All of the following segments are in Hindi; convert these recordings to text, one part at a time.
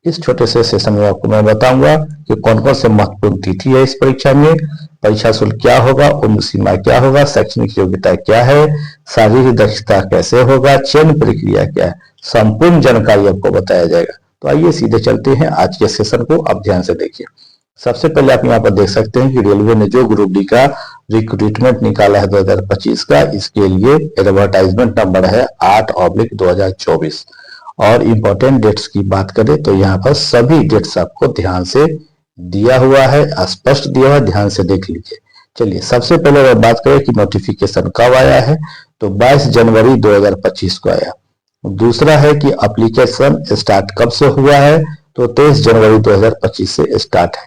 इस छोटे से सेशन में आपको मैं बताऊंगा कि कौन कौन से महत्वपूर्ण तिथि है इस परीक्षा में, परीक्षा शुल्क क्या होगा, उम्र सीमा क्या होगा, शैक्षणिक योग्यता क्या है, शारीरिक दक्षता कैसे होगा, चयन प्रक्रिया क्या है, संपूर्ण जानकारी आपको बताया जाएगा। तो आइए सीधे चलते हैं आज के सेशन को, आप ध्यान से देखिए। सबसे पहले आप यहाँ पर देख सकते हैं कि रेलवे ने जो ग्रुप डी का रिक्रूटमेंट निकाला है 2025 का, इसके लिए एडवर्टाइजमेंट नंबर है 8/2024। और इंपॉर्टेंट डेट्स की बात करें तो यहाँ पर सभी डेट्स आपको ध्यान से दिया हुआ है, स्पष्ट दिया हुआ है, ध्यान से देख लीजिए। चलिए सबसे पहले अगर बात करें कि नोटिफिकेशन कब आया है, तो 22 जनवरी 2025 को आया। दूसरा है कि एप्लीकेशन स्टार्ट कब से हुआ है, तो 23 जनवरी 2025 से स्टार्ट है।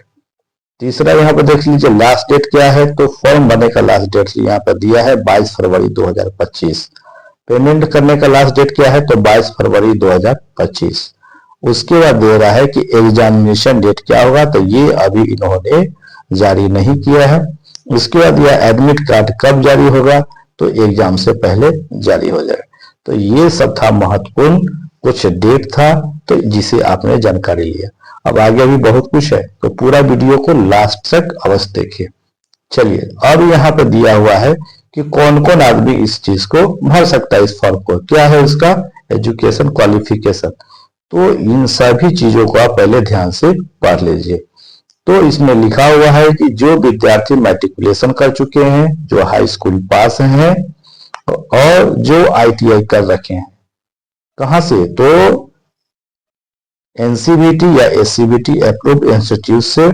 तीसरा यहाँ पर देख लीजिए लास्ट डेट क्या है, तो फॉर्म भरने का लास्ट डेट यहाँ पर दिया है 22 फरवरी 2025। पेमेंट करने का लास्ट डेट क्या है, तो 22 फरवरी 2025। उसके बाद दे रहा है कि एग्जामिनेशन डेट क्या होगा, तो ये अभी इन्होंने जारी नहीं किया है। उसके बाद यह एडमिट कार्ड कब जारी होगा, तो एग्जाम से पहले जारी हो जाएगा। तो ये सब था महत्वपूर्ण कुछ डेट था, तो जिसे आपने जानकारी लिया। अब आगे भी बहुत कुछ है, तो पूरा वीडियो को लास्ट तक अवश्य देखिए। चलिए अब यहाँ पे दिया हुआ है कि कौन कौन आदमी इस चीज को भर सकता है, इस फॉर्म को। क्या है इसका एजुकेशन क्वालिफिकेशन, तो इन सभी चीजों को आप पहले ध्यान से पढ़ लीजिए। तो इसमें लिखा हुआ है कि जो विद्यार्थी मैट्रिकुलेशन कर चुके हैं, जो हाई स्कूल पास हैं और जो ITI कर रखे हैं, कहां से, तो NCVT या SCVT अप्रूव्ड इंस्टीट्यूट से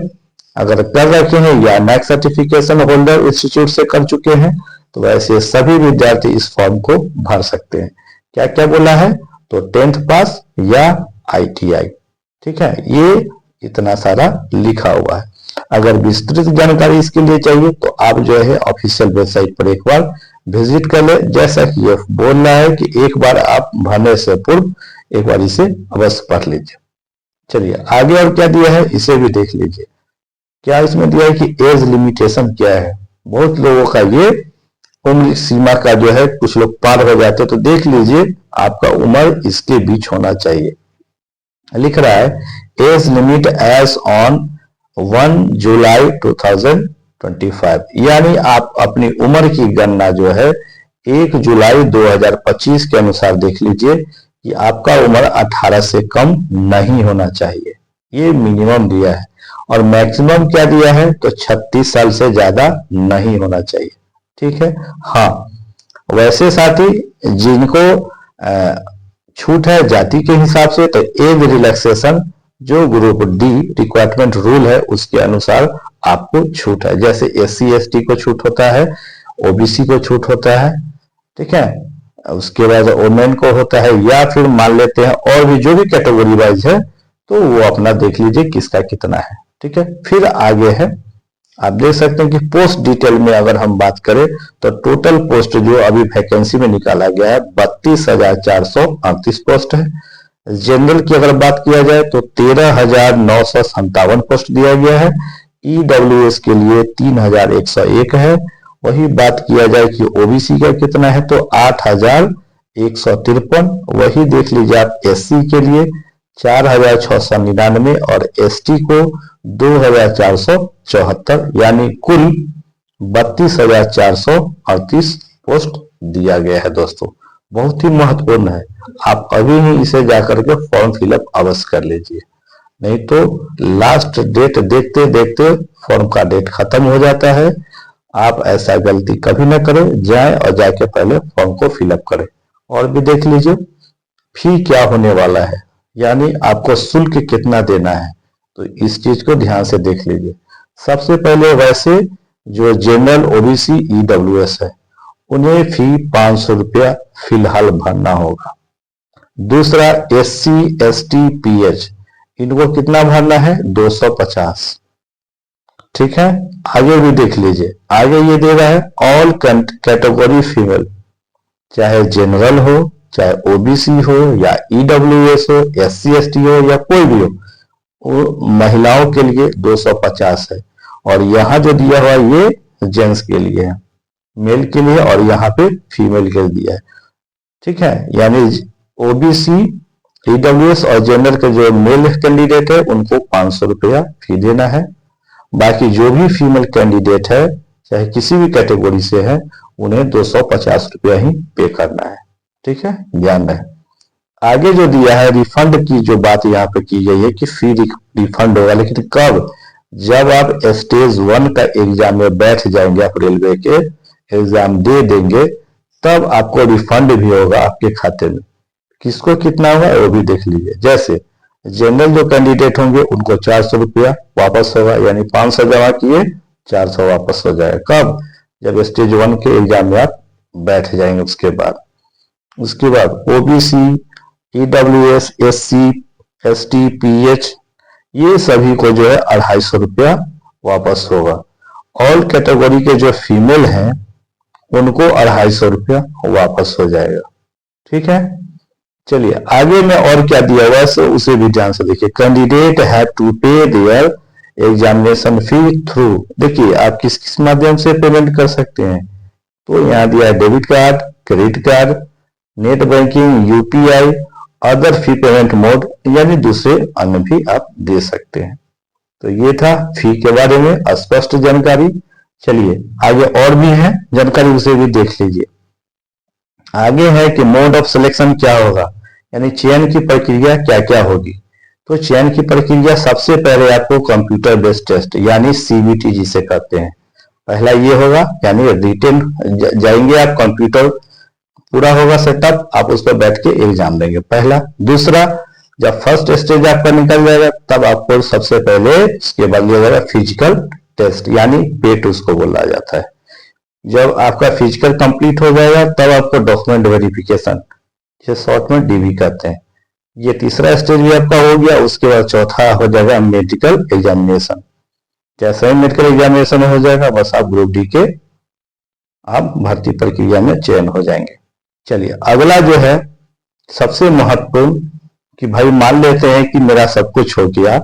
अगर कर रखे हैं, या NAC सर्टिफिकेशन होल्डर इंस्टीट्यूट से कर चुके हैं, तो वैसे सभी विद्यार्थी इस फॉर्म को भर सकते हैं। क्या क्या बोला है, तो 10th पास या ITI, ठीक है, ये इतना सारा लिखा हुआ है। अगर विस्तृत जानकारी इसके लिए चाहिए तो आप जो है ऑफिशियल वेबसाइट पर एक बार विजिट कर ले। जैसा कि ये बोल रहा है कि एक बार आप भरने से पूर्व एक बार इसे अवश्य पढ़ लीजिए। चलिए आगे और क्या दिया है, इसे भी देख लीजिए। क्या इसमें दिया है कि एज लिमिटेशन क्या है। बहुत लोगों का ये उम्र सीमा का जो है, कुछ लोग पार हो जाते हैं, तो देख लीजिए आपका उम्र इसके बीच होना चाहिए। लिख रहा है एज लिमिट एज ऑन 1 जुलाई 2025, यानी आप अपनी उम्र की गणना जो है 1 जुलाई 2025 के अनुसार देख लीजिए कि आपका उम्र 18 से कम नहीं होना चाहिए। ये मिनिमम दिया है। और मैक्सिमम क्या दिया है, तो 36 साल से ज्यादा नहीं होना चाहिए, ठीक है। हाँ, वैसे साथी जिनको छूट है जाति के हिसाब से, तो एज रिलैक्सेशन जो ग्रुप डी रिक्वायरमेंट रूल है उसके अनुसार आपको छूट है। जैसे SC ST को छूट होता है, OBC को छूट होता है, ठीक है। उसके बाद वोमेन को होता है, या फिर मान लेते हैं और भी जो भी कैटेगरी वाइज है, तो वो अपना देख लीजिए किसका कितना है, ठीक है। फिर आगे है, आप देख सकते हैं कि पोस्ट डिटेल में अगर हम बात करें तो टोटल पोस्ट जो अभी वैकेंसी में निकाला गया है 32,438 पोस्ट है। जनरल की अगर बात किया जाए तो 13,957 पोस्ट दिया गया है। EWS के लिए 3,101 है। वही बात किया जाए कि OBC का कितना है, तो 8,153। वही देख लीजिए आप SC के लिए 4,699 और ST को 2,474, यानी कुल 32,438 पोस्ट दिया गया है। दोस्तों बहुत ही महत्वपूर्ण है, आप अभी ही इसे जाकर के फॉर्म फिलअप अवश्य कर लीजिए, नहीं तो लास्ट डेट देखते देखते फॉर्म का डेट खत्म हो जाता है। आप ऐसा गलती कभी ना करें, जाएं और जाके पहले फॉर्म को फिलअप करें। और भी देख लीजिए फी क्या होने वाला है, यानी आपको शुल्क कितना देना है, तो इस चीज को ध्यान से देख लीजिए। सबसे पहले वैसे जो जनरल OBC EWS है उन्हें फी 500 रुपया फिलहाल भरना होगा। दूसरा SC ST PH इनको कितना भरना है, 250, ठीक है। आगे भी देख लीजिए, आगे ये दे रहा है ऑल कैटेगरी फीमेल, चाहे जनरल हो, चाहे OBC हो, या EWS हो, SC ST हो, या कोई भी हो, वो महिलाओं के लिए 250 है। और यहाँ जो दिया हुआ ये जेंट्स के लिए है, मेल के लिए, और यहाँ पे फीमेल के लिए दिया है, ठीक है। यानी OBC ईडब्ल्यूएस और जनरल के जो मेल कैंडिडेट है उनको 500 रुपया फी देना है। बाकी जो भी फीमेल कैंडिडेट है चाहे किसी भी कैटेगरी से है उन्हें 250 रुपया ही पे करना है। ठीक है, ध्यान रहे। आगे जो दिया है रिफंड की जो बात यहाँ पे की गई है कि फी रिफंड होगा, लेकिन कब? जब आप स्टेज 1 का एग्जाम में बैठ जाएंगे, आप रेलवे के एग्जाम दे देंगे, तब आपको रिफंड भी होगा आपके खाते में। किसको कितना होगा वो भी देख लीजिए। जैसे जनरल जो कैंडिडेट होंगे उनको 400 रुपया वापस होगा, यानी 500 जमा किए 400 वापस हो जाएगा। कब? जब स्टेज 1 के एग्जाम में आप बैठ जाएंगे। उसके बाद OBC, EWS, SC, ST, pH ये सभी को जो है 250 रुपया वापस होगा। ऑल कैटेगरी के जो फीमेल हैं उनको 250 रुपया वापस हो जाएगा। ठीक है, चलिए आगे में और क्या दिया हुआ है उसे भी ध्यान से देखिए। कैंडिडेट हैव टू पे देयर एग्जामिनेशन फी थ्रू, देखिए आप किस किस माध्यम से पेमेंट कर सकते हैं। तो यहाँ दिया है debit card, credit card, net banking, UPI, other fee payment mode, यानी दूसरे अन्य भी आप दे सकते हैं। तो ये था फी के बारे में स्पष्ट जानकारी। चलिए आगे और भी है जानकारी, उसे भी देख लीजिए। आगे है कि मोड ऑफ सिलेक्शन क्या होगा, यानी चयन की प्रक्रिया क्या क्या होगी। तो चयन की प्रक्रिया सबसे पहले आपको कंप्यूटर बेस्ड टेस्ट यानी सीबीटी जिसे कहते हैं, पहला ये होगा, यानी रिटेन जाएंगे आप, कंप्यूटर पूरा होगा सेटअप, आप उस पर बैठ के एग्जाम देंगे पहला। दूसरा, जब फर्स्ट स्टेज आपका निकल जाएगा तब आपको सबसे पहले इसके बाद लिया जाएगा फिजिकल टेस्ट, यानी पेट उसको बोला जाता है। जब आपका फिजिकल कंप्लीट हो जाएगा तब आपको डॉक्यूमेंट वेरिफिकेशन, ये शॉर्ट में डीवी कहते हैं, ये तीसरा स्टेज भी आपका हो गया। उसके बाद चौथा हो जाएगा मेडिकल एग्जामिनेशन। जैसे ही मेडिकल एग्जामिनेशन हो जाएगा बस आप ग्रुप डी के आप भर्ती प्रक्रिया में चयन हो जाएंगे। चलिए अगला जो है सबसे महत्वपूर्ण कि भाई मान लेते हैं कि मेरा सब कुछ हो गया,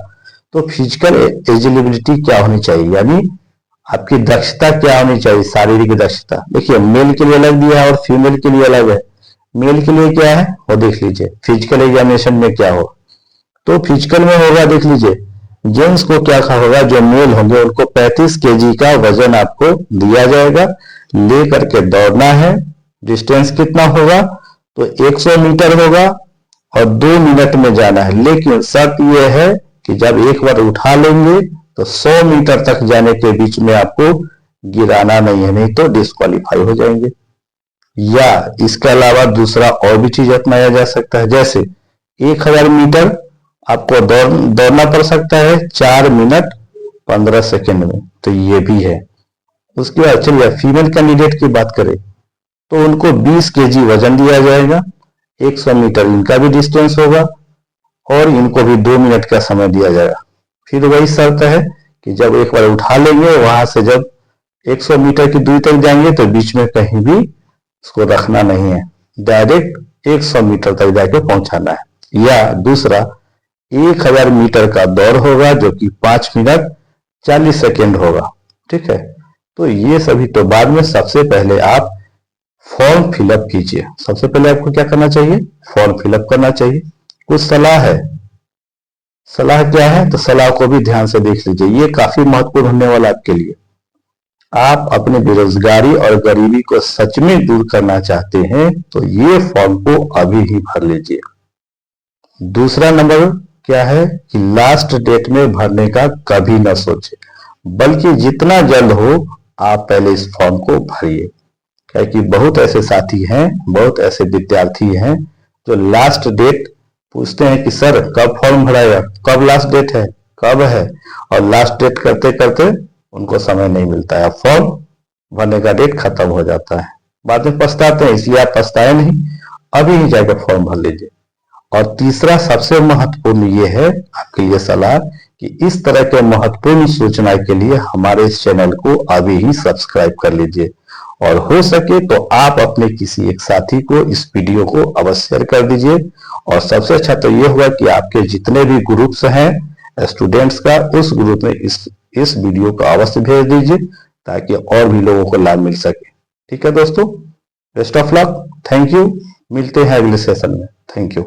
तो फिजिकल एलिजिबिलिटी क्या होनी चाहिए, यानी आपकी दक्षता क्या होनी चाहिए, शारीरिक दक्षता। देखिए मेल के लिए अलग दिया है और फीमेल के लिए अलग है। मेल के लिए क्या है वो देख लीजिए, फिजिकल एग्जामिनेशन में क्या हो। तो फिजिकल में होगा, देख लीजिए जेंट्स को क्या होगा, जो मेल होंगे उनको 35 केजी का वजन आपको दिया जाएगा, ले करके दौड़ना है। डिस्टेंस कितना होगा, तो 100 मीटर होगा और 2 मिनट में जाना है। लेकिन शर्त यह है कि जब एक बार उठा लेंगे तो 100 मीटर तक जाने के बीच में आपको गिराना नहीं है, नहीं तो डिस्क्वालीफाई हो जाएंगे। या इसके अलावा दूसरा और भी चीज अपनाया जा सकता है, जैसे 1000 मीटर आपको दौड़ना पड़ सकता है 4 मिनट 15 सेकेंड में, तो ये भी है। उसके बाद चलिए फीमेल कैंडिडेट की बात करें तो उनको 20 केजी वजन दिया जाएगा, 100 मीटर इनका भी डिस्टेंस होगा और इनको भी 2 मिनट का समय दिया जाएगा। फिर वही शर्त है कि जब एक बार उठा लेंगे वहां से जब 100 मीटर की दूरी तक जाएंगे तो बीच में कहीं भी उसको रखना नहीं है, डायरेक्ट 100 मीटर तक जाके पहुंचाना है। या दूसरा 1000 मीटर का दौड़ होगा जो कि 5 मिनट 40 सेकेंड होगा। ठीक है, तो ये सभी तो बाद में, सबसे पहले आप फॉर्म फिलअप कीजिए। सबसे पहले आपको क्या करना चाहिए, फॉर्म फिलअप करना चाहिए। कुछ सलाह है, सलाह क्या है, तो सलाह को भी ध्यान से देख लीजिए, ये काफी महत्वपूर्ण होने वाला आपके लिए। आप अपने बेरोजगारी और गरीबी को सच में दूर करना चाहते हैं तो ये फॉर्म को अभी ही भर लीजिए। दूसरा नंबर क्या है कि लास्ट डेट में भरने का कभी ना सोचे, बल्कि जितना जल्द हो आप पहले इस फॉर्म को भरिए। क्योंकि बहुत ऐसे साथी हैं, बहुत ऐसे विद्यार्थी हैं जो लास्ट डेट पूछते हैं कि सर कब फॉर्म भराएगा, कब लास्ट डेट है, कब है, और लास्ट डेट करते करते उनको समय नहीं मिलता है, फॉर्म भरने का डेट खत्म हो जाता है, बाद में पछताते हैं। इसलिए आप पछताए नहीं, अभी ही जाकर फॉर्म भर लीजिए। और तीसरा सबसे महत्वपूर्ण ये है आपके लिए सलाह कि इस तरह के महत्वपूर्ण सूचना के लिए हमारे इस चैनल को अभी ही सब्सक्राइब कर लीजिए, और हो सके तो आप अपने किसी एक साथी को इस वीडियो को अवश्य शेयर कर दीजिए। और सबसे अच्छा तो ये होगा कि आपके जितने भी ग्रुप्स हैं स्टूडेंट्स का, उस ग्रुप में इस वीडियो को अवश्य भेज दीजिए ताकि और भी लोगों को लाभ मिल सके। ठीक है दोस्तों, best of luck, thank you, मिलते हैं अगले सेशन में, थैंक यू।